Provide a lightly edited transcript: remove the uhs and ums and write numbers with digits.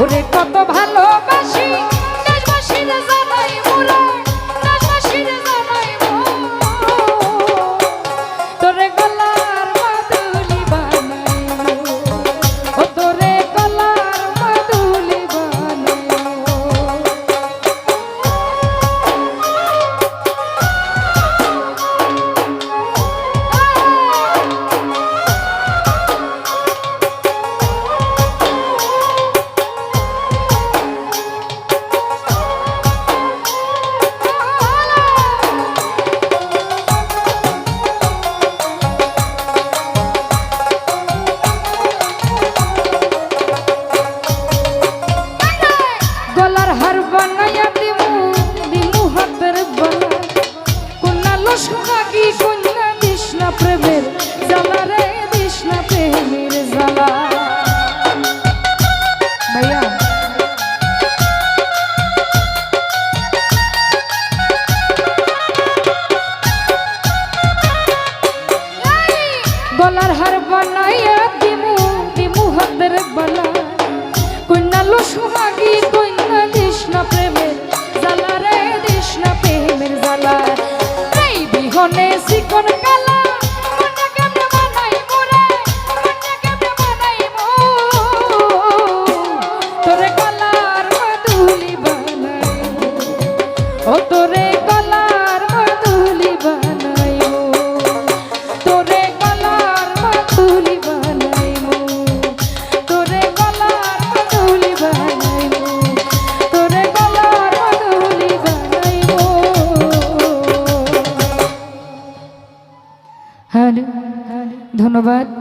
ওরে কত ভালোবাসি দেশবাসীর জানাই মোরে দেশবাসীর জানাই তোরে গলার মাদুলি বানাই ও তোরে গলার মাদুলি বানাই গলার হার বানাইয়া দিমু দিমু হাতের বালা কন্যা লো সোহাগী কন্যা দিশনা প্রেমের জ্বালা রে দিশনা প্রেমের জ্বালা এই বিহনে চিকন কালা মনে কেমনে বানাই মোরে মনে কেমনে বানাই তোরে গলার মাদুলি বানাই ও তোরে গলার মাদুলি বানাই তোরে ধন্যবাদ।